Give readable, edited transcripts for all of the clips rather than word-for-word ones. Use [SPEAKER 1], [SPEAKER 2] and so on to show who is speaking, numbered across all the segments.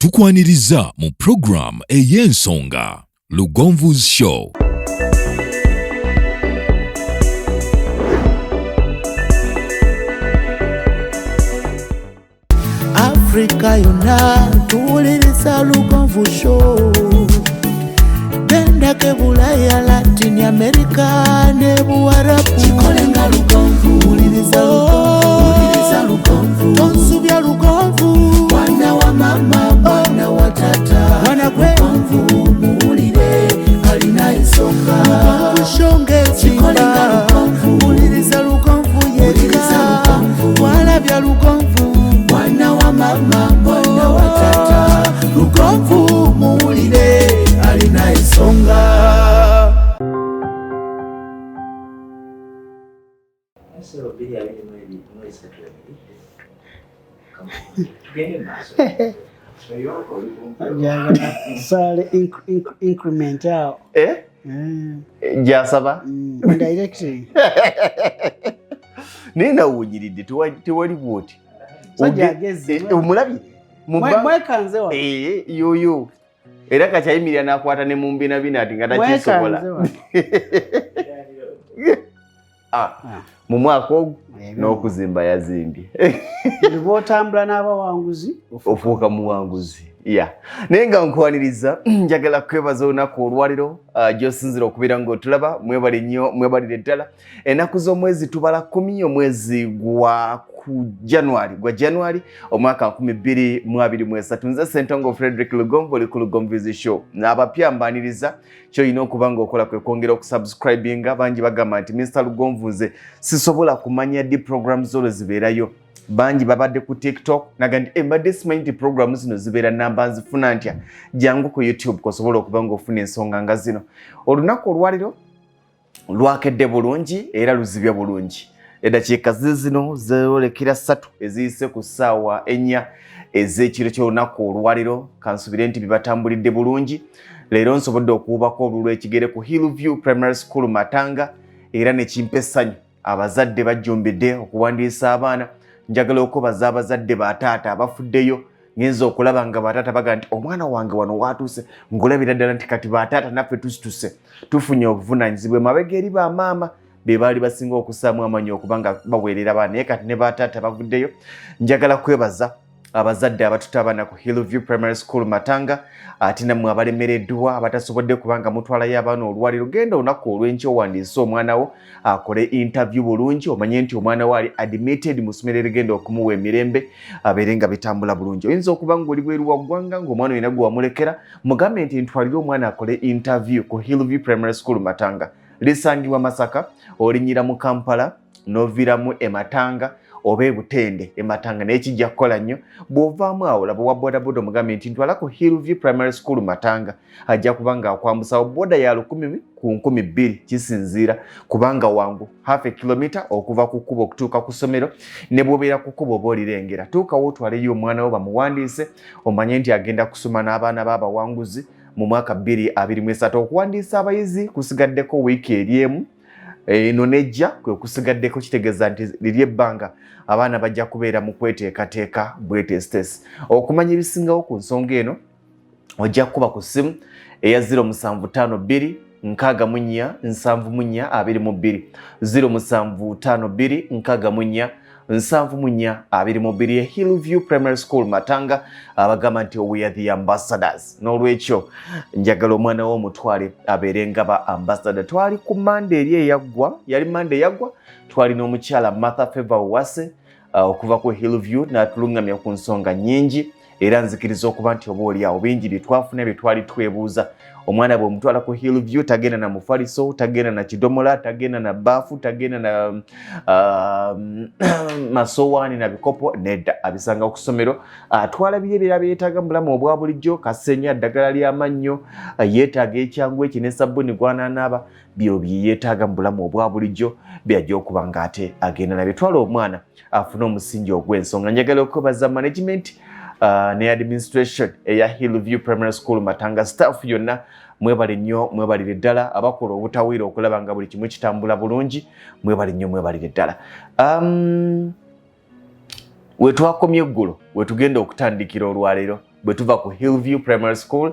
[SPEAKER 1] tukwaniriza mu program ey'ensonga Lugonvu's Show.
[SPEAKER 2] Africa yona tuwuliriza Lugonvu Show. Benda ke Bulaya, Latin America ne Buarabu. Chikolenga Lugonvu, wuliriza Lugonvu. Tonsubya Lugonvu, mwana wa mama, mwana wa tata. Mwana Lugonvu, muwulire alina ensonga. Lugonvu shonge chikolenga Lugonvu, wuliriza Lugonvu yeka. Walabya Lugonvu, mwana wa mama, mwana wa tata. Lugonvu muwulire alina ensonga.
[SPEAKER 3] Sale increment out.
[SPEAKER 4] Jasaba?
[SPEAKER 3] Directly.
[SPEAKER 4] Nina uwunyiridde tewali bwoti. Omulabi?
[SPEAKER 3] Mwekanze wa?
[SPEAKER 4] Yoyo. Era kachayimira nakwata ne mumbina binati nga takisobola. Mu mwaka ogwo n'okuzimba yazimbye.
[SPEAKER 3] Bw'otambula n'abawanguzi
[SPEAKER 4] ofuuka muwanguzi. Naye nga nkwaniriza njagala kwebaza olunaku olwaliro gy'osinzira okubeera ng'otulaba mwebale nnyo mwebalire ddala. Ennaku z'omwezi tubala 10 omwezi gwa January omwaka 2023. Nze Ssentongo Frederick Lugonvu oli ku Lugonvu's Show. N'abapya mbaniriza ky'olina okuba ng'okola kwe kwongera okusubscribinga. Bangi bagamba nti Mr. Lugonvu nze sisobola kumanya ddi programs zolo zibeerayo. Bangi babadde ku TikTok nagandi mbadde simanyi nti programs zino zibeera namba nzifuna ntya. Jangu ku YouTube kosobola okuba ng'ofuna ensonga nga zino. Olunaku olwaliro lwakedde bulungi era luzibya bulungi. Eddakiika zino zeolekera 3 eziyise ku ssaawa 4 ez'ekiro ky'olunaku olwaliro. Kansubire nti bibatambulidde bulungi. Leero nsobodde okuwubako olulu ekigere ku Hillview Primary School Matanga era ne kimpa essanyu abazadde bajjumbidde okuwandiisa abaana. Njagala okubaza abazadde bataata abafuddeyo ngenza okulaba nga bataata baga nti omwana wange wano watuuse ngulabira ddala nti kati bataata naffe tusituse tufunye obuvunaanyizibwa emabega eri bamaama be baali basinga okusaamu amaanyi okuba nga baweerera abaana naye kati ne bataata bavuddeyo. Njagala kwebaza abazadde abatutabana ku Hillview Primary School Matanga ate nammwe abalemereddwa abatasobodde kubanga mutwalayo abaana olwaliro. Genda olunaku olw'enkya owandiise omwana wo akole interview bulungi omanye nti omwana wo ali admitted mu ssomero erigenda okumuwa emirembe abeere nga bitambula bulungi. Oyinza okuba ng'oli bweru wa ggwanga ng'omwana olina gwe wamulekera mugambe nti ntwalire omwana akole interview ku Hillview Primary School Matanga. Lisangibwa Masaka olinyira mu Kampala n'oviramu Matanga oba Butende Matanga naye kijja kukola nnyo bw'ovaamu awo laba wa bodaboda omugambe nti ntwala ku Hillview Primary School Matanga ajja kubanga akwambusawo boda ya 10,000 ku 2,000 kisinziira kubanga wangu half a kilometer okuva ku kkubo okutuuka ku ssomero ne bw'obeera ku kkubo oba olirengera tuukawo otwaleyo omwana wo bamuwandiise omanye nti agenda kusoma n'abaana b'abawanguzi mu mwaka 2023. Okuwandiisa abayizi kusigaddeko wiiki eri emu eno nejja kwe kusigaddeko kitegeeza nti liri ebbanga abaana bajja kubeera mu kweteekateeka bwetesitesi. Okumanya ebisingawo ku nsonga eno ojja kuba ku ssimu eya 0752 64 74 22 0752 64 74 Hillview Primary School Matanga abagamba nti we are the ambassadors. N'olwekyo njagala omwana w'omutwale abeere nga ba ambassador. Twali ku Monday eri eyaggwa yali Monday eyaggwa twali n'omukyala Martha Favor Uwase okuva ku Hillview n'atulungamya ku nsonga nnyingi era nzikiriza okuba nti oba oli awo bingi bye twafuna bye twali twebuuza. Omwana bwe mutwala ku Hillview tagenda na mufaliso, tagenda na kidomola, tagenda na baafu, tagenda na masowaani na bikopo nedda abisanga ku ssomero. Atwala bye yeetaaga mu bulamu obwa bulijjo kasenya ddagala ly'amannyo yeetaaga ekyangu eki ne sabbuuni gw'anaanaaba byo bye yeetaaga mu bulamu obwa bulijjo byajja okuba nga ate agenda nabyo. Twala omwana afune omusingi ogw'ensonga. Njagala okwebaza management ne administration eya Hillview Primary School Matanga staff yonna mwebale nnyo mwebalire ddala abakola obutawiira okulaba nga buli kimu kitambula bulungi mwebale nnyo mwebalire ddala. Wetwakomye eggulo wetugenda okutandikira olwaleero bwe tuva ku Hillview Primary School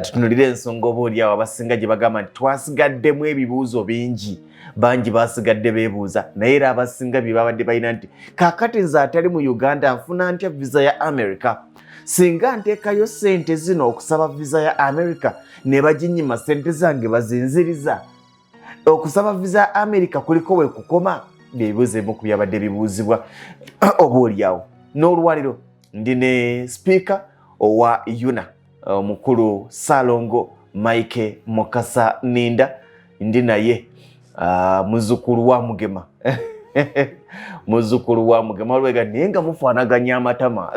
[SPEAKER 4] tutunulire ensonga oboolyawo abasinga gye bagamba nti twasigaddemu ebibuuzo bingi bangi basigadde beebuuza naye era abasinga bye babadde balina nti kaakati nze atali mu Uganda nfuna ntya visa ya America singa nteekayo ssente zino okusaba visa ya America ne baginyima ssente zange bazinziriza okusaba visa ya America kuliko we kukoma byebibuuzo ebimu ku byabadde bibuuzibwa oboolyawo n'olwaliro ndi ne speaker owa UNA omukulu Salongo Mike Mukasa Ninda ndi naye muzukulu wa Mugema muzukulu wa Mugema olwega naye nga mufaanaganya amatama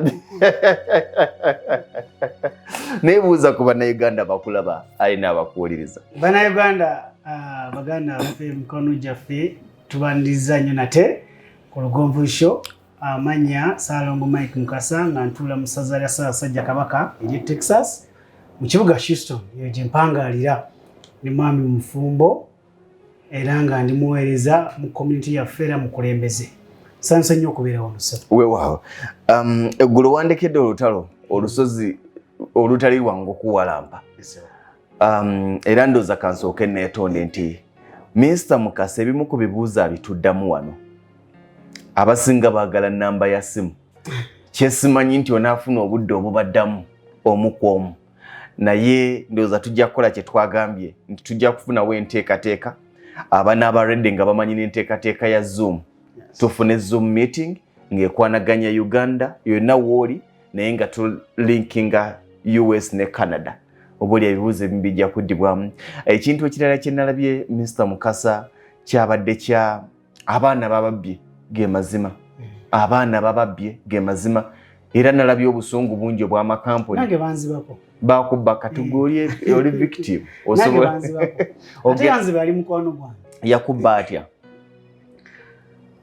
[SPEAKER 4] neebuuza ku bannayuganda bakulaba alina abakuwuliriza
[SPEAKER 3] bannayuganda baganda baffe mikono gyaffe tubaniriza nnyo nate ku Lugonvu Show amanya Salongo Mike Mukasa nga ntuula mu ssaza lya Ssaabasajja Kabaka ery'e Texas mu kibuga Houston eyo gye mpangaalira ne mwami mufumbo era nga ndi muweereza mu community yaffe era mukulembeze sansa nnyo okubeera wano
[SPEAKER 4] weewaawo eggulo wandekedde olutalo olusozi olutali lwangu okuwalampa era ndooza kansooke neetonde nti Mr. Mukasa ebimu ku bibuuzo abituddamu wano abasinga baagala nnamba ya simu kyesimanyi nti onaafuna obudde obubaddamu omu ku omu naye ndowooza tujja kukola kye twagambye nti tujja kufunawo enteekateeka abaana abaredde nga bamanyi n'enteekateeka ya Zoom tufune Zoom meeting ng'ekwanaganya Uganda yonna wooli naye nga tulinkinga US ne Canada oboolya ebibuuzo ebimu bijja kuddibwamu ekintu ekirala kye nalabye Mr. Mukasa kyabadde kya abaana bababbye ge mazima abaana bababbye ge mazima era nalabye obusungu bungi obw'amakampuni
[SPEAKER 3] nange banzibako
[SPEAKER 4] bakubba kategori oli victim
[SPEAKER 3] osobola ate yanziba ali mukwano gwange
[SPEAKER 4] yakubba atya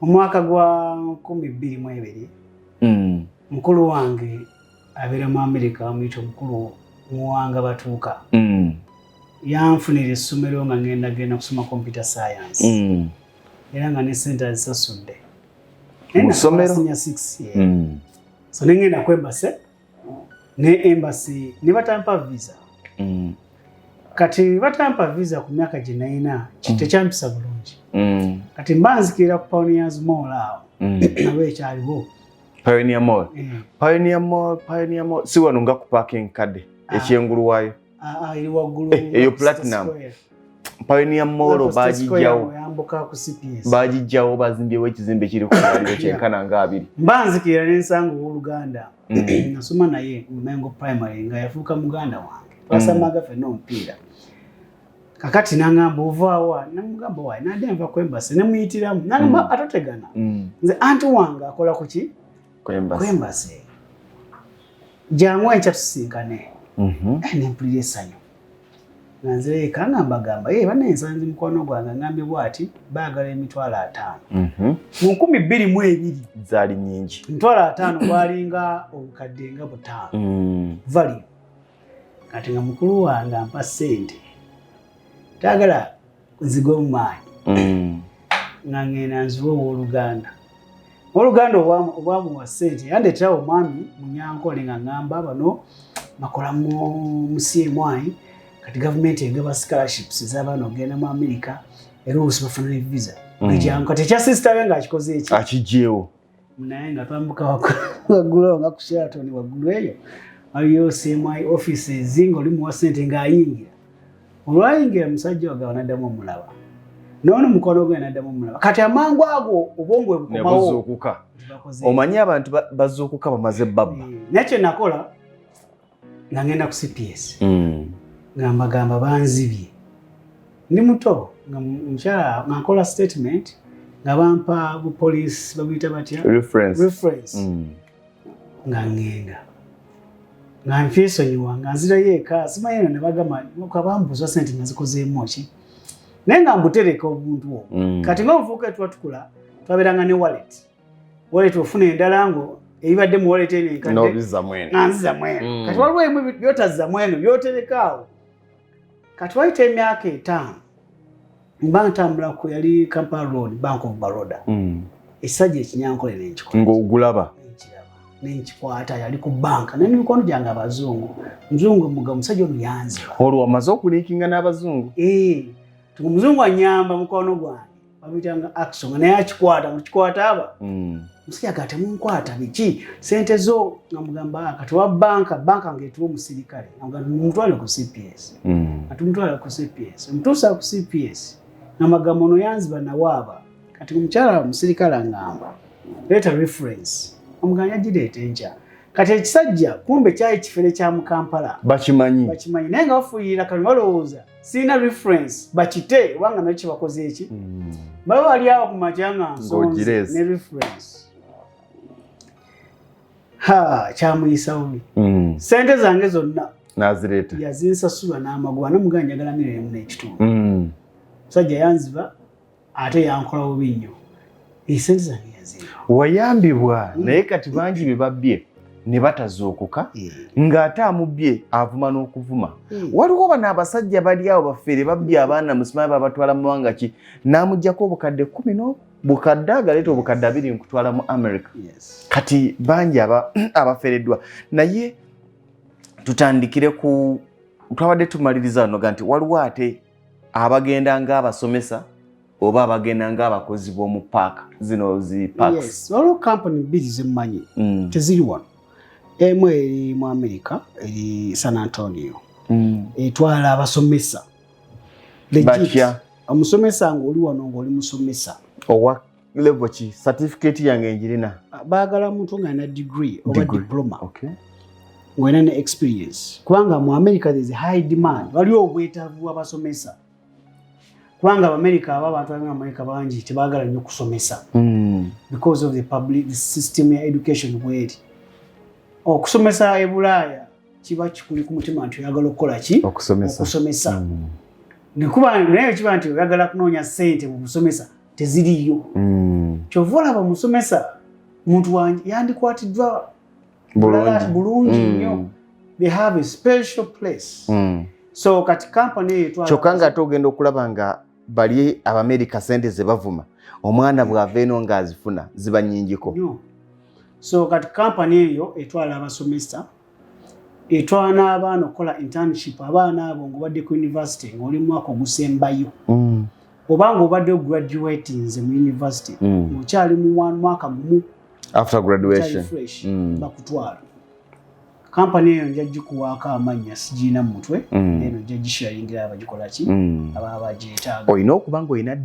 [SPEAKER 3] omwaka gwa 2022 mukulu wange abeera mu America amuyita omukulu muwanga batuuka yanfunira essomero nga ngenda kusoma computer science era nga ne sente azisasudde
[SPEAKER 4] mu ssomero
[SPEAKER 3] so nengenda ku embassy ne embassy ne batampa visa kati batampa visa ku myaka gye nalina tekyampisa bulungi kati mbanzikira ku Pioneers Mall awo nabo ekyaliwo
[SPEAKER 4] Pioneer Mall si wano nga ku parking kadde ekyengulu waayo
[SPEAKER 3] eri waggulu
[SPEAKER 4] eyo platinum Pioneer Mall bagijjawo bazimbyewo ekizimbe kiri ku kyaliro kyenkana nga 2
[SPEAKER 3] mbanzikira n'ensanga ow'Oluganda nasoma naye mu Mengo Primary nga yafuuka muganda wange twasamaga ffenna omupiira kakati nangamba ovaawa namugamba waayi nadde nva ku embassy nemuyitiramu nangamba atotegana nze anti wange akola ku ki ku embassy jangu enkya tusinkane nempulira essanyu nga nze kangamba bana ensanzi mukwano gwange ngambye bwati baagala emitwalo 5 mu 2022
[SPEAKER 4] zaali nyingi
[SPEAKER 3] emitwalo 5 gwalinga obukadde nga 5 value kati nga mukulu wange ampa ssente taagala nzigo mu maanyi nga ngenda nziwa ow'Oluganda obwamuwa ssente yandeeterawo omwami munyankole nga ngamba bano bakola mu CMI kati gavumenti egaba scholarships ez'abaana okugenda mu America era oluusi bafuna ne visa ejangu kati ekya sister we ng'akikoze eki
[SPEAKER 4] akiggyewo
[SPEAKER 3] naye nga twambuka waggulu nga ku Sheraton waggulu eyo waliyo CMI offices ng'oli muwa ssente ng'ayingira olwayingira musajja wagaba n'addamu omulaba noono mukono gwe n'addamu omulaba kati amangu ago obwongo bwe bukomawo
[SPEAKER 4] nebuzuukuka omanyi abantu bazuukuka bamaze babba
[SPEAKER 3] nakyo nakola nga ngenda ku CPS ngamba banzibye ndi muto nga mukyala nga nkola statement nga bampa bu police babuyita batya reference nga ngenda nga nfeesonyiwa nga nzirayo eka simanyi ne bagamba kabambuza ssente nazikozeemu ki naye nga mbutereka obuntu obwo kati ng'omuvubuka etubatukula twabeeranga ne wallet ofuna endala ngo ebibadde mu wallet eno enkadde nanziza mweno kati waliwo ebimu byotazza mweno byoterekaawo kati wayita emyaka 5 mba ntambula ku yali Kampala Road Bank of Baroda essajja ekinyankole n'enkikola
[SPEAKER 4] ng'ogulaba
[SPEAKER 3] nenkikwata yali ku banka nani mikono gyange abazungu muzungu muga musajja ono yanziba
[SPEAKER 4] olwo amaze okulinkinga n'abazungu
[SPEAKER 3] muzungu anyamba mukono gwange babitanga action naye akikwata mukikwata aba musajja gate munkwata biki sente zo ngamugamba kati wa banka ngetuwa omusirikale ngamugamba mutwale ku CPS atumutwale ku CPS mutuusa ku CPS ngamagamba ono yanziba nawaaba kati omukyala omusirikale angamba leeta reference omuganya gireeta enkya kati ekisajja kumbe kyali kifere kya mu Kampala
[SPEAKER 4] bakimanyi
[SPEAKER 3] naye nga bafuuyira kati balowooza sirina reference bakite obanga nakyo bakoze eki baba bali awo ku makyanga nsonzi ne reference kyamuyisa bubi sente zange zonna
[SPEAKER 4] nazireeta
[SPEAKER 3] yazinsasula n'amagoba n'omuganya njagala miremu n'ekitundu musajja yanziba ate yankola bubi nnyo esente zange
[SPEAKER 4] wayambibwa naye kati bangi be babbye ne batazuukuka ng'ate amubbye avuma n'okuvuma waliwo bano abasajja bali awo baffeere babbye abaana musimaye babatwala mu mawanga ki n'amuggyako obukadde 10 bukadde agaleeta obukadde 2 nkutwala mu America kati bangi abafereddwa naye tutandikire ku twabadde tumaliriza wano nti waliwo ate abagenda ng'abasomesa oba abagenda ng'abakozi b'omu paaka zino zi parks
[SPEAKER 3] waliwo kampani bbiri zimmanyi teziri wano emu eri mu America eri San Antonio etwala abasomesa omusomesa ng'oli wano ng'oli musomesa
[SPEAKER 4] owa level ki certificate yange njirina
[SPEAKER 3] baagala muntu ng'alina degree oba diploma ng'olina ne experience kubanga mu America there is a high demand waliwo obwetaavu abasomesa kubanga America abantu bali mu America bangi tebaagala nnyo kusomesa because of the system ya education bweri okusomesa e Bulaaya kiba kikuli ku mutima nti oyagala okukola ki okusomesa nekuba naye kiba nti oyagala kunoonya ssente mu kusomesa teziriyo kyova olaba musomesa muntu wange yandikwatiddwa bulungi nnyo they have a special place so kati kampani eyo
[SPEAKER 4] kyokka nga ate ogenda okulaba nga bali Abamerika sente ze bavuma omwana bw'ava eno ng'azifuna ziba nnyingiko
[SPEAKER 3] so kati kampani eyo etwala abasomesa etwala n'abaana okukola internship abaana abo ng'obadde ku university ng'oli mu mwaka ogusembayo oba ng'obadde graduating nze mu university ng'okyali mu mwaka gumu
[SPEAKER 4] after graduation
[SPEAKER 3] bakutwala kampani eyo nja gikuwaako amannya sigiina mu mutwe eno nja gisharingira abagikola ki ababa bagyetaaga
[SPEAKER 4] olina okuba ng'olina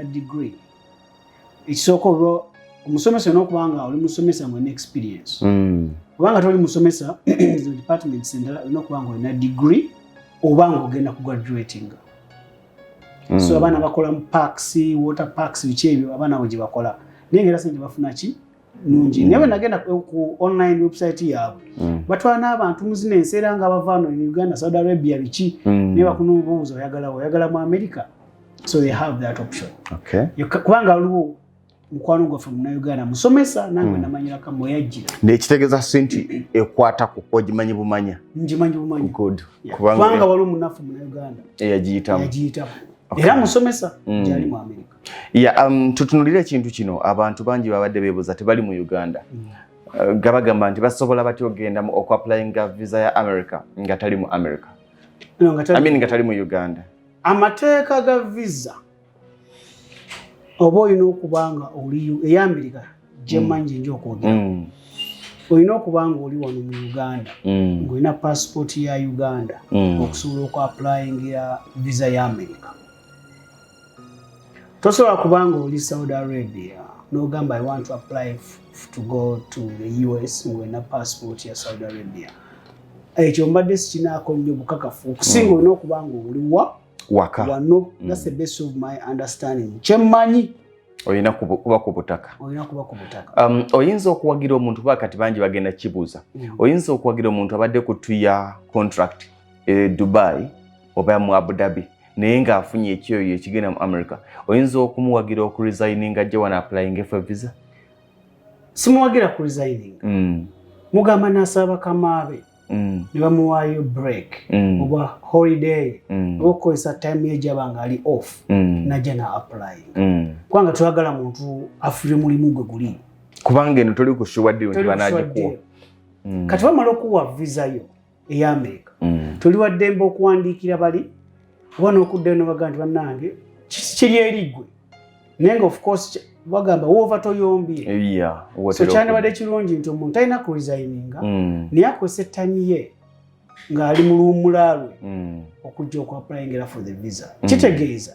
[SPEAKER 4] degree
[SPEAKER 3] ekisooka olwo omusomesa olina nga oli musomesa ng'olina experience kubanga toli musomesa zo departments endala olina okuba nga olina degree oba ng'ogenda ku graduating so abaana bakola mu parks water parks biki ebyo abaana bwe gye bakola naye ng'era sente bafuna ki nungi naye bwe nagenda ku online website yaabwe batwala n'abantu muzina ensi era nga bava wano in Uganda Saudi Arabia biki naye bakunobuuza oyagala mu America so they have that option kubanga waliwo mukwano gwaffe Munnayuganda musomesa nange namanyirako mweyajjira
[SPEAKER 4] nekitegeeza nti ekwata ku ogimanyi bumanya
[SPEAKER 3] ngimanyi bumanyi
[SPEAKER 4] kubanga
[SPEAKER 3] waliwo munnaffe Munnayuganda
[SPEAKER 4] eyagiyitamu
[SPEAKER 3] era musomesa gyali mu America
[SPEAKER 4] tutunulire ekintu kino abantu bangi babadde beebuuza tebali mu Uganda gabagamba nti basobola batya ogenda okuapplyinga visa ya America nga tali mu America nga tali mu Uganda
[SPEAKER 3] amateeka ga visa oba olina okubanga oli eyambirika gyemanyi nja okwogera olina okubanga oli wano mu Uganda ng'olina passport ya Uganda okusobola okuapplyingira visa ya America tosobola kubanga oli Saudi Arabia n'ogamba I want to apply to go to the US ng'olina passport ya Saudi Arabia ekyo mbadde sikinaako nnyo bukakafu okusinga olina okubanga oli
[SPEAKER 4] waka
[SPEAKER 3] wano that's the best of my understanding kyemmanyi
[SPEAKER 4] olina kuba ku butaka oyinza okuwagira omuntu kuba kati bangi bagenda kibuuza oyinza okuwagira omuntu abadde ku 2 year contract Dubai oba mu Abu Dhabi naye ng'afunye ekyoyo ekigenda mu America oyinza okumuwagira okuresigninga gye wana applying for visa
[SPEAKER 3] simuwagira ku resigning mugamba nasaba kamaabe ne bamuwaayo break oba holiday oba okukozesa time ye gyabanga ali off najja na applying kubanga twagala muntu afire mulimu gwe guli
[SPEAKER 4] kubanga eno toli kushuwa deal nti banagikuwa
[SPEAKER 3] kati bamala okuwa visa yo eya America toli waddembe okuwandiikira bali wano okuddeyo nobaga nti bannange kiri erigwe naye nga of course bagamba woova toyombye so kyandibadde kirungi nti omuntu talina ku resigninga naye akozesa ettime ye ng'ali mu luwummula lwe okujja okuapplyingira for the visa kitegeeza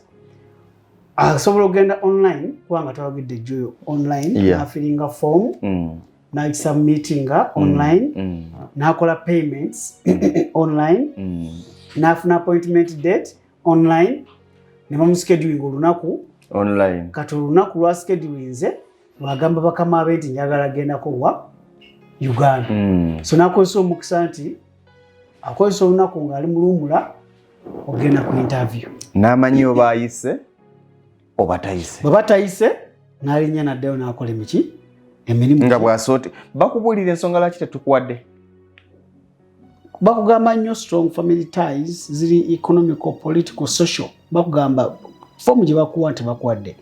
[SPEAKER 3] asobola okugenda online kubanga tawagidde ejjoyo online nafiringa form nakisubmittinga online nakola payments online nafuna appointment date online ne bamuscheduling olunaku
[SPEAKER 4] online
[SPEAKER 3] kati olunaku lwa schedulinze lwagamba bakama abe nti njagala gendako wa Uganda so nakozesa omukisa nti akozesa olunaku ng'ali mu luwummula ogenda ku interview
[SPEAKER 4] n'amanyi oba ayise oba tayise
[SPEAKER 3] bwe batayise n'alinnya naddeyo n'akola emiki emirimu
[SPEAKER 4] nga bw'asoote bakubuulira ensonga lwaki tetukuwadde
[SPEAKER 3] bakugamba nnyo strong family ties ziri economical political social bakugamba fomu gye bakuwa nti bakuwadde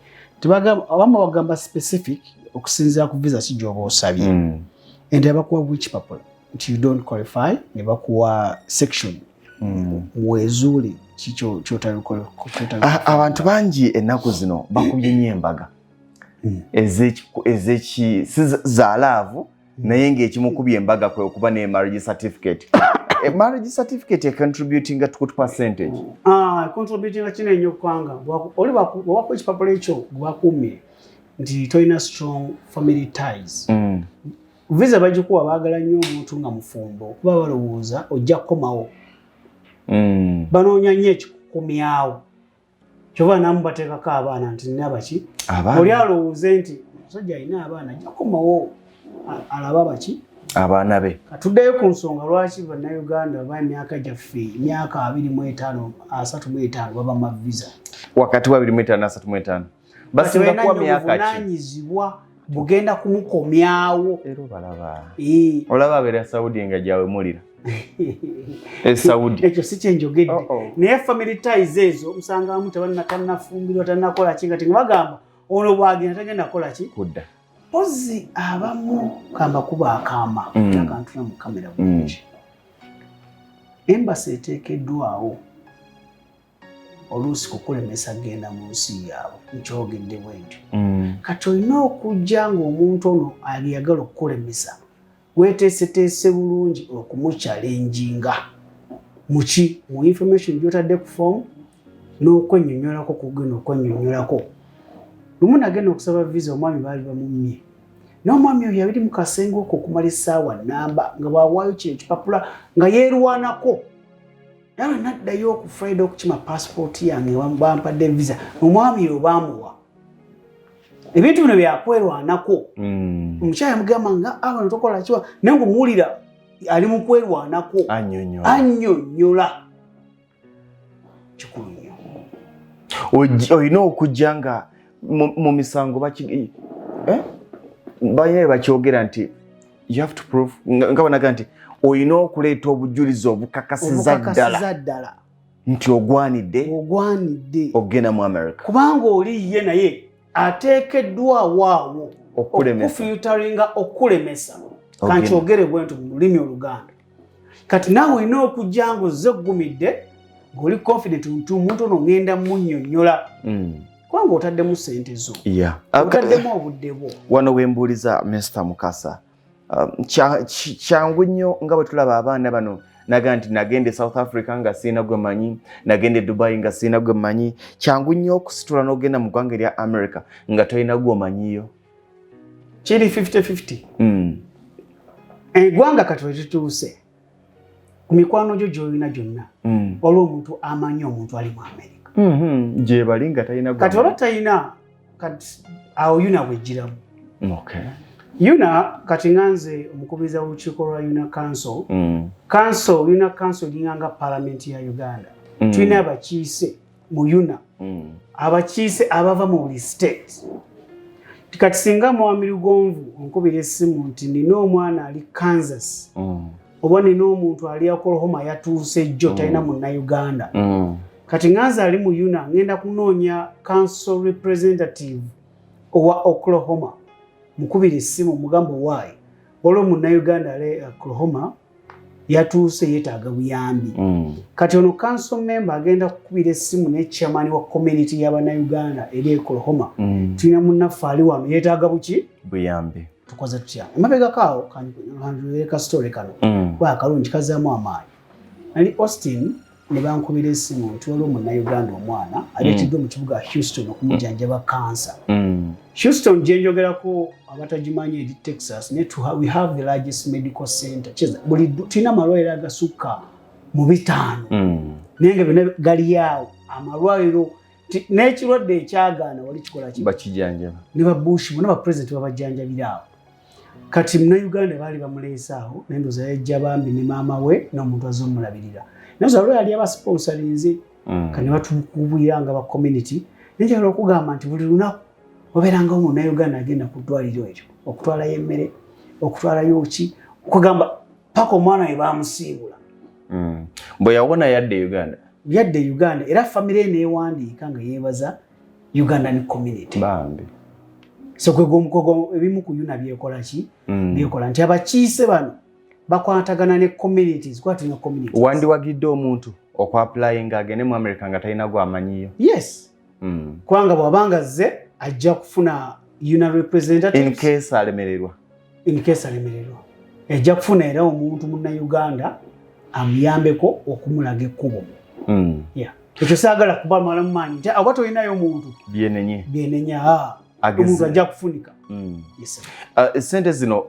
[SPEAKER 3] abamu bagamba specific okusinziira ku visa ki gy'oba osabye ente bakuwa which people nti you don't qualify ne bakuwa section wezuule kikyo kyotalikola
[SPEAKER 4] abantu bangi ennaku zino bakubye nnyo embaga ezeki za laavu naye ng'ekimukubye embaga kwe okuba ne marriage certificate marriage certificate contributing at good percentage
[SPEAKER 3] contributing kino ennyo kubanga oli wakuwa ekipapula ekyo gwakumye nti tolina strong family ties visa bagikuwa baagala nnyo omuntu nga mufumbo kuba balowooza ojja kukomawo banoonya nnyo ekikukumyawo kyova namu bateekako abaana nti nina baki oli alowooze nti omusajja alina abaana ajja kukomawo alaba baki
[SPEAKER 4] abaana be
[SPEAKER 3] katuddeyo ku nsonga lwaki bannayuganda ba emyaka gyaffe emyaka 25 35 baba ma visa
[SPEAKER 4] wakati wa 25 35 basinga kuwa myaka ki
[SPEAKER 3] bunanyizibwa bugenda kumukomyawo
[SPEAKER 4] ero balaba olaba abeera Saudi nga gyawe mulira Saudi
[SPEAKER 3] ekyo si kyenjogedde naye family ties ezo musangamu tebannafumbirwa tannakola ki ngati bagamba ono bwagenda tagenda kola ki
[SPEAKER 4] kudda
[SPEAKER 3] pozi abamu kamba kuba akama akantu na mu kamera bulungi embassy eteekeddwawo oluusi kukulemesa genda mu nsi yaabwe nkyogedde bwentyo kati olina okujja ng'omuntu ono aliyagala okukulemesa weeteeseteese bulungi okumuchallenginga muki mu information gy'otadde ku form n'okwennyonnyolako kugenda okwennyonnyolako lumu nagenda okusaba visa omwami baali bamummye n'omwami oyo yabiri mu kasenge okwo okumala essaawa nnamba nga bwawaayo kino ekipapula nga yeerwanako nawe naddayo ku Friday okukima passport yange bampadde visa omwami oyo baamuwa ebintu bino byakwerwanako omukyala yamugamba nga abano tokola kiwa naye ng'omuwulira ali mu kwerwanako annyonnyola kikulu nnyo
[SPEAKER 4] olina okujja nga mu misango baye bakyogera nti you have to prove nga banaga nti olina okuleeta obujulizi obukakasiza ddala nti ogwanidde ogenda mu America
[SPEAKER 3] kubanga oli ye naye ateekeddwawo awo okufiltaringa okulemesa kankyogere bwentu mu lulimi Oluganda kati naawe olina okujja ng'ozze ggumidde ng'oli confident nti omuntu ono ngenda munnyonnyola kubanga otaddemu ssente zo otaddemu obudde bwo
[SPEAKER 4] wano wembuuliza Mr. Mukasa kyangu nnyo nga bwe tulaba abaana bano naga nti nagende South Africa nga sirina gwe manyi nagende Dubai nga sirina gwe manyi kyangu nnyo okusitula n'ogenda mu ggwanga erya America nga tolina gwe omanyiyo
[SPEAKER 3] kiri 50-50 eggwanga kati we tutuuse ku mikwano gyo gy'olina gyonna olwo omuntu amanyi omuntu ali mu America
[SPEAKER 4] gye bali nga talina
[SPEAKER 3] kati oba talina kati awo yuna bwejjiramu
[SPEAKER 4] okay
[SPEAKER 3] yuna kati nganze omukubiriza w'olukiiko lwa yuna council yuna council linganga parliament ya Uganda tulina abakiise mu yuna abakiise abava mu buli state kati singa mwami Lugonvu onkubira essimu nti nina omwana ali Kansas oba nina omuntu ali Oklahoma yatuuse jjo talina munnayuganda kati nganze ali mu yuna ngenda kunoonya council representative owa Oklahoma mukubira essimu mugambo waayi olwo munnayuganda ale Oklahoma yatuuse yeetaaga buyambi kati ono council member agenda kukubira essimu ne chairman wa community y'abannayuganda eri Oklahoma tulina munnaffe ali wano yeetaaga buki
[SPEAKER 4] buyambi
[SPEAKER 3] tukoze tutya emabegakaawo kanjuleka story kano akalungi kazaamu amaanyi ali Austin ne bankubira essimu nti waliwo munnayuganda omwana aleetiddwe mu kibuga Houston okumujjanjaba cancer Houston gye njogerako abatagimanyi eri Texas we have the largest medical center tulina amalwaliro agasukka mu 5 naye nga byonna gali awo amalwaliro n'ekirwadde ekyagaana wali kikola ki
[SPEAKER 4] bakijjanjaba
[SPEAKER 3] ne babush bonna bapresident babajjanjabira awo kati munnayuganda baali bamuleese awo nendoza yajja bambi ne maama we n'omuntu azomulabirira nazo alwo yali abasponsorinze kane batukubira nga ba community njagala okugamba nti buli lunaku obeeranga omunnayuganda agenda ku ddwaliro eryo okutwalayo emmere okutwalayo ki okugamba paka omwana we bamusiibula
[SPEAKER 4] bwe yawona yadde Uganda
[SPEAKER 3] era famire neewandiika nga yeebaza Ugandan community
[SPEAKER 4] bambi
[SPEAKER 3] so kwegomukogo ebimu ku yuna byekola ki byekola nti abakiise bano bakwatagana ne communities kwatina communities
[SPEAKER 4] wandiwagidde omuntu okwapplyinga agende mu America nga talina gwamanyiyo
[SPEAKER 3] yes kwanga bwabanga ze ajja kufuna una representative
[SPEAKER 4] in case alemererwa
[SPEAKER 3] ejja kufuna era omuntu munnayuganda amuyambeko okumulaga ekkubo ekyo saagala kuba mala mu maanyi nti aba tolinayo omuntu byenenya omuntu ajja kufunika
[SPEAKER 4] sente zino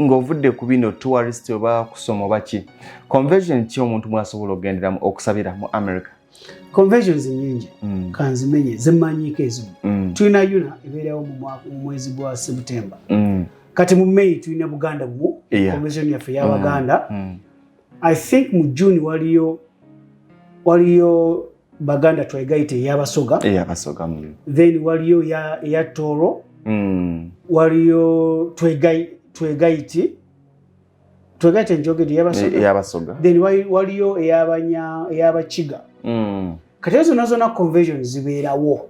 [SPEAKER 4] ng'ovudde ku bino tourist oba kusoma oba ki conversion ki omuntu mwasobola okugenderamu okusabira mu America
[SPEAKER 3] conversions nyingi kanzimenye zemanyiiko ezimu tulina yuna ebeerawo mu mwezi gwa September kati mu May tulina Buganda mu conversion yaffe y'Abaganda I think mu June waliyo Baganda twegaite y'Abasoga then waliyo ya Toro waliyo twegaite njogedi y'Abasoga then waliyo ey'Abakiga kati ezo nazona conversion zibeerawo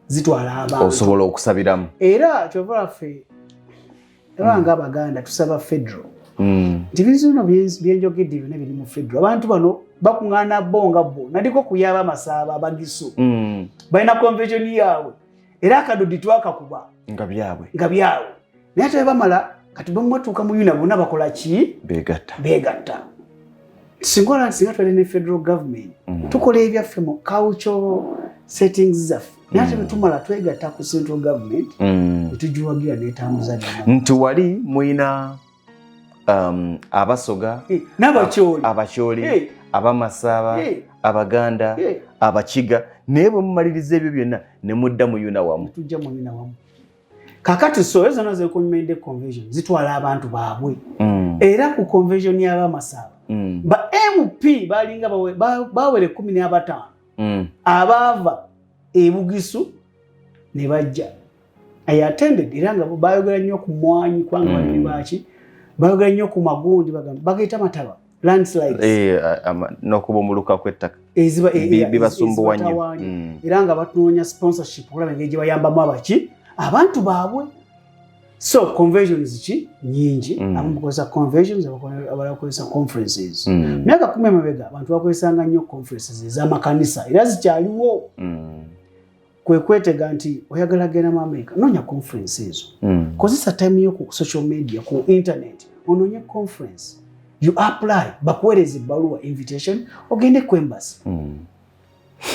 [SPEAKER 3] zitwala abantu
[SPEAKER 4] osobola okusabiramu
[SPEAKER 3] era kyova ffe nga Abaganda tusaba federal nti bizino byenjogedde byonna biri mu federal abantu bano bakuŋŋaana bo nadiko kuyaba amasaba abagiso balina convention yaabwe era akadodi twakakuba
[SPEAKER 4] nga byabwe
[SPEAKER 3] naye ate bamala kati bamwatuuka mu yuna bonna bakola ki beegatta singa twali ne federal government tukola ebyaffe mu cultural settings zaffe naye ate betumala twegatta ku central government etugiwagira n'etambuza
[SPEAKER 4] nti wali muyina Abasoga Abakyoli Abamasaba Abaganda Abakiga naye bwe mumaliriza ebyo byonna ne mudda mu yuna wamu
[SPEAKER 3] kakati so ezo nazo kunyumende convention zitwala abantu baabwe era ku convention y'Abamasaba ba MP balinga bawere 15 abaava ebugisu ne bajja I attended era nga bayogera nnyo ku mwanyi kwanga bali baki bayogera nnyo ku magundi bagaita mataba landslides
[SPEAKER 4] n'okubomuluka kw'ettaka bibasumbuwa nnyo
[SPEAKER 3] era nga batunoonya sponsorship okulaba engeri gye bayambamu abaki abantu baabwe so conventions ki nyingi abamu bakozesa conventions abalala bakozesa conferences myaka 10 emabega abantu bakozesanga nnyo conferences ez'amakanisa era zikyaliwo kwe kwetega nti oyagala genda mu America noonya conference ezo kozesa time yo ku social media ku internet onoonye conference you apply bakuweereza ebbaluwa invitation ogende ku embassy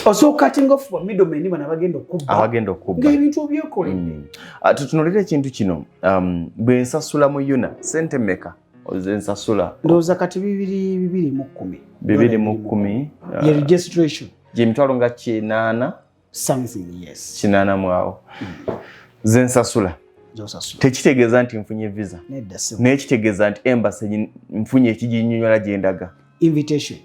[SPEAKER 3] also cutting off for middlemen bana bagenda okubba ng'ebintu byekoledde
[SPEAKER 4] tutunulira ekintu kino bwe nsasula mu yuna sente meka ozensasula
[SPEAKER 3] ndowooza kati 210 ye registration
[SPEAKER 4] gyemitwalo nga 8
[SPEAKER 3] something yes
[SPEAKER 4] 8 mwawo zensasula tekitegeeza nti nfunye visa naye kitegeeza nti embassy nfunye ekiginnyonnyola gye ndaga
[SPEAKER 3] invitation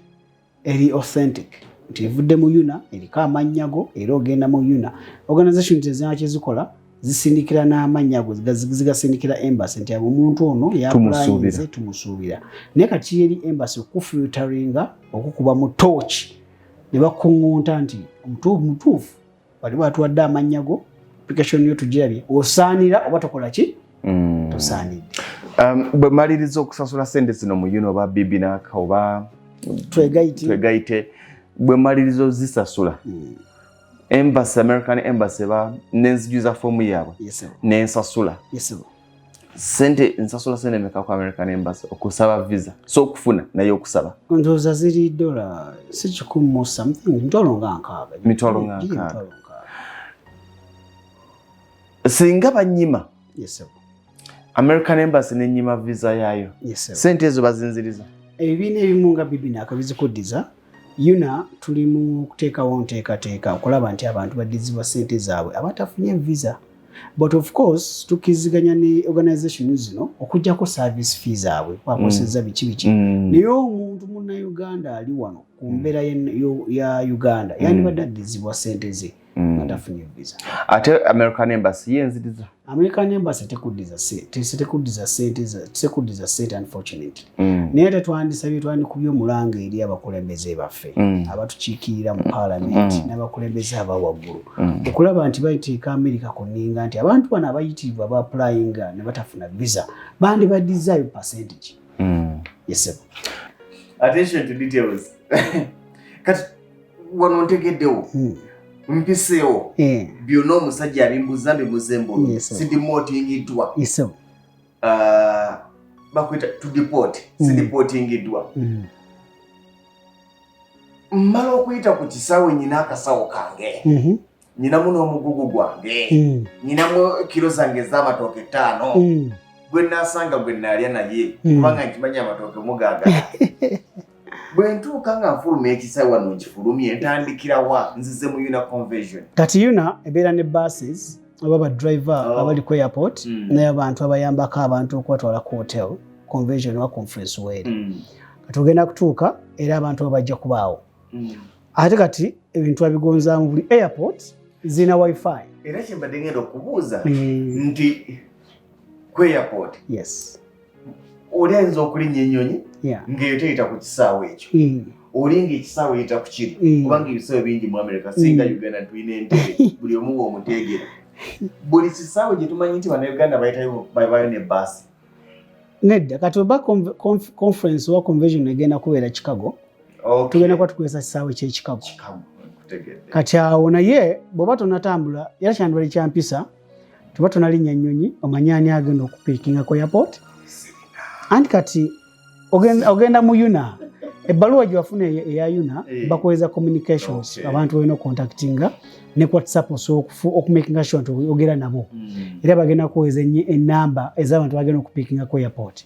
[SPEAKER 3] eri authentic nti evudde mu yuna eriko amannyago era ogenda mu yuna organization ezirala kyezikola zisindikira n'amannyago zigasindikira embassy nti omuntu ono yapulayinze tumusuubira naye kati eri embassy okufilteringa okukuba mu torch ne bakuŋŋunta nti mutuufu bali batuwadde amannyago application yo tujirabye osaanira oba tokola ki tosaanidde.
[SPEAKER 4] Bwe maliriza okusasula sente zino mu yuno oba bibinaka oba twegaite bwe maliriza ozisasula embassy American embassy nenzijuza fomu yaabwe nensasula nsasula sente meka ku American embassy okusaba visa so okufuna naye okusaba
[SPEAKER 3] ndowooza ziri $1 1,000 something
[SPEAKER 4] mitwalo nga nkaaga singa banyima American embassy nenyima visa yaayo sente ezo bazinziriza
[SPEAKER 3] ebibiina ebimu nga bibinaka bizikuddiza yuna tuli mu kuteekawo nteekateeka okulaba nti abantu baddizibwa sente zaabwe abatafunye visa. But of course tukiziganya ne organization zino okujjako service fees zaabwe bakoseza biki naye omuntu munna Uganda ali wano ku mbeera ya Uganda yani badaddizibwa sente ze atafunye visa.
[SPEAKER 4] Ate American embassy yenziriza
[SPEAKER 3] American embassy tekuddiza sente unfortunately. Naye tetwandisabye twandikubye omulanga eri abakulembeze baffe abatukiikirira mu parliament n'abakulembeze abawaggulu okulaba nti bayiteeka America ku nninga nti abantu bano abayitibwa ba applyinga ne batafuna visa bandi badizaayo percentage. Yes.
[SPEAKER 4] Attention to details. Kati wano ntegeddewo mpiseewo byonna omusajja abimbuza mbimuzembolo sidimuotingiddwa bakwita to deport sidipotingiddwa mmala okuyita ku kisaawe nyina akasawo kange nyinamu n'omugugu gwange nyinamu kilo zange z'amatooke 5 gwe nasanga gwe naalya naye kubanga nkimanya amatooke mugaaga bwe ntuuka nga nfuluma ekisaawe wano nkifulumye ntandikira wa nzize mu yuna convention.
[SPEAKER 3] Kati yuna ebeera ne buses oba badriver abali ku airport naye abantu abayambako abantu okubatwala ku hotel convention oba conference weeri kati ogenda kutuuka era abantu abajja kubaawo ate kati ebintu abigonzaamu buli airport zina wifi
[SPEAKER 4] era kyembadde ngenda okubuuza nti ku airport olenza okulinnya ennyonyi ng'eyo teyita ku kisaawe ekyo olinga ekisaawe yita ku kiri kubanga ebisaawe bingi mu America singa Uganda tulina entebe buli omu omuteegera buli kisaawe gye tumanyi nti wano Uganda bayo ne baasi
[SPEAKER 3] nedda kati oba conference oba convention egenda kubeera Chicago tugenda kuba tukozesa kisaawe ky'e Chicago kati awo naye bw'oba tonatambula era kyandibali kyampisa tuba tonalinnya nnyonyi omanyaani agenda okupiikinga ku airport anti kati ogenda mu yuna ebbaluwa gye wafuna eya yuna bakuweza communications abantu balina contactinga ne WhatsApp okumakinga sure nti ogera nabo era bagenda kuweza enamba ez'abantu bagenda okupiikinga ku airport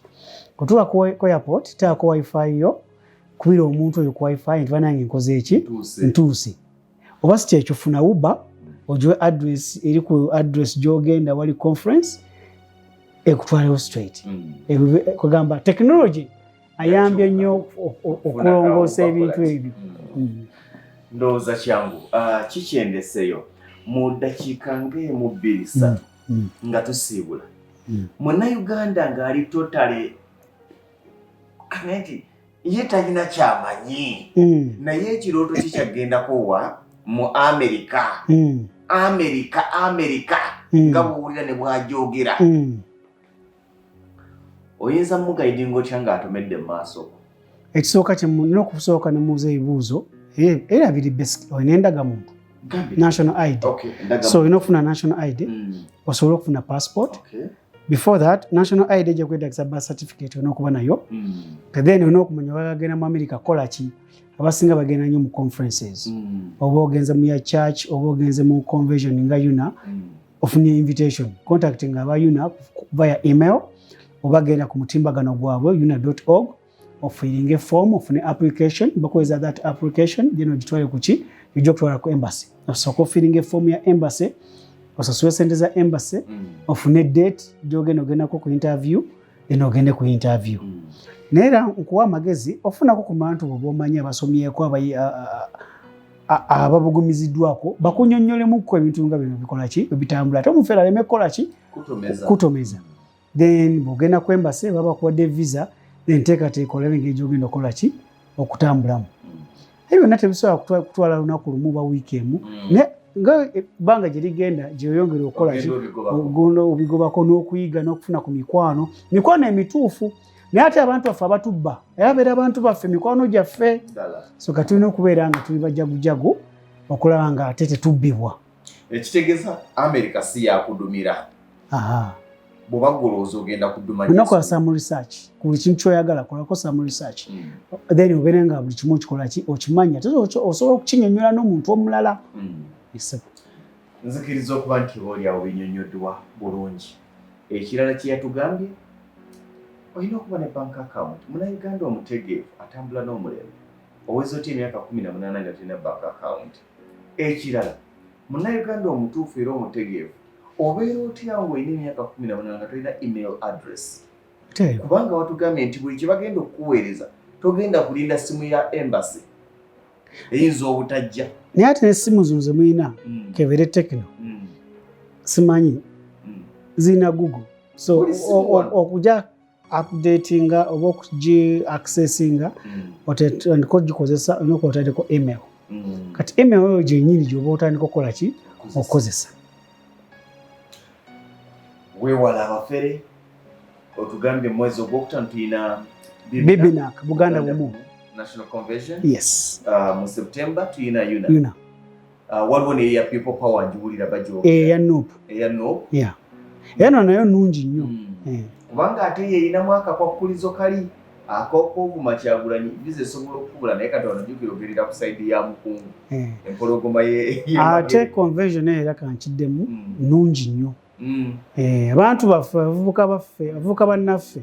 [SPEAKER 3] kutuuka ku airport taako wifi yo kubira omuntu oyo ku wifi nti banange nkoze eki ntuuse oba si kyekyo funa uba ogiwe address eri ku address gy'ogenda wali conference ekutwalewo straight kugamba technology ayambye nnyo okulongoosa ebintu ebyo
[SPEAKER 4] ndowooza kyangu kikyendeseyo mu ddakiika ng'emu 2-3 nga tusiibula munnayuganda ng'ali totale nti ye talina kyamanyi naye ekirooto kikyagendako wa mu Amerika nga bw'owulira ne bw'ajoogera oyinza mugayidinga otya ng'atomedde mu maaso
[SPEAKER 3] ekisooka kyemulina okusooka ne mubuuza ebibuuzo era biri basic olina endagamuntu national ID so olina okufuna national ID osobola okufuna passport before that national ID ejja kwetagisa birth certificate olina okuba nayo then olina okumanya bagenda mu America kola ki abasinga bagenda nnyo mu conferences oba ogenze mu ya church oba ogenze mu convention nga yuna ofunye invitation contacting aba yuna via email oba genda ku mutimbagano gwabwe yuna.org ofiringe form ofune application bakuweza that application then ogitwale kuki ijja okutwala ku embassy osooka ofiringe form ya embassy osasule sente za embassy ofune date gy'ogendako ku interview then ogende ku interview naera nkuwa amagezi ofunako ku bantu b'omanyi abasomyeko ababugumiziddwako bakunyonnyolemuko ebintu nga bino bikola ki ebitambula ate omufeera aleme kukola ki kutomeza then bw'ogenda ku embassy baba bakuwadde visa then teekateeka olabe engeri gy'ogenda okukola ki okutambulamu ebyo byonna tebisobola kutwala lunaku lumu oba wiiki emu nga banga jirigenda jiyongera okola guno obigobako n'okuyiga n'okufuna ku mikwano emituufu naye ate abantu baffe abatubba era beera abantu baffe mikwano gyaffe so katulina okubeera nga tuli bajagujagu okulaba nga ate tetubbibwa
[SPEAKER 5] ekitegeeza America si yakudumira bw'obagolooza ogenda kuduma
[SPEAKER 3] onakola some research ku buli kintu kyoyagala kolako some research then obeere nga buli kimu okikola okimanya osobola okukinyonyola n'omuntu omulala
[SPEAKER 5] nzikiriza okuba nti olyawo binyonyoddwa bulungi ekirala kye yatugambye olina okuba ne bank account munnayuganda omutegeevu atambula n'omulembe oweza otya emyaka 18 nga talina bank account ekirala munnayuganda omutuufu era omutegeevu obeera otya ng'olina emyaka 18 nga tolina email address kubanga watugambye nti buli kye bagenda okukuweereza togenda kulinda simu ya embassy eyinza obutajja
[SPEAKER 3] naye ate n'essimu zino ze mulina kebere Tekno simanyi zirina Google so okuja updatinga oba okugi accessinga otandika ogikozesa olina okuba otandika email kati email oyo gyennyini gyoba otandika okukola ki okukozesa
[SPEAKER 5] weewala abafere otugambye mwezi ogwokutaano tulina
[SPEAKER 3] Bibinak Buganda Bumu
[SPEAKER 5] National Convention
[SPEAKER 3] yes
[SPEAKER 5] mu September tulina Yuna waliwo neya people power njiwulira bajo
[SPEAKER 3] eya Nuupu yeah eno nayo nnungi nnyo
[SPEAKER 5] kubanga ate yerina mwaka kwakkulizo kali ak'okuvuma Kyagulanyi viza esobola okubula naye kati wanajjukira ogerera ku sayidi ya mukungu empologoma
[SPEAKER 3] ate convention era kankiddemu nnungi nnyo abantu baffe abavubuka bannaffe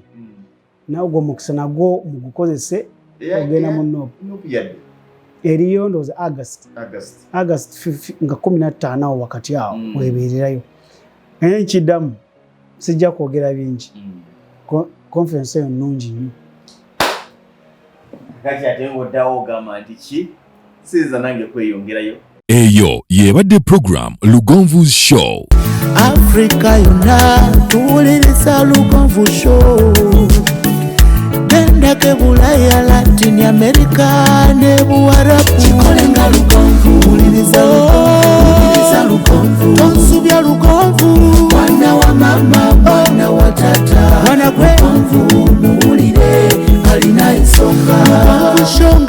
[SPEAKER 3] nawe gwo mukisa nagwo mugukozese ogenda mu Nuupu eriyo ndowooza August nga 15 awo wakati awo weebeererayo naye nkiddamu sijja kwogera bingi conference eyo nnungi nnyo
[SPEAKER 5] kati ate ng'oddawo ogamba nti ki siiza nange kweyongerayo
[SPEAKER 1] eyo yebadde program Lugonvu's Show
[SPEAKER 2] Africa yonna tuwuliriza Lugonvu Show genda ke Bulaya Latin America ne Buwarabu kikole nga Lugonvu wuliriza Lugonvu tonsobya Lugonvu mwana wa mama mwana wa tata mwana gwe Lugonvu muwulire alina ensonga Lugonvu Show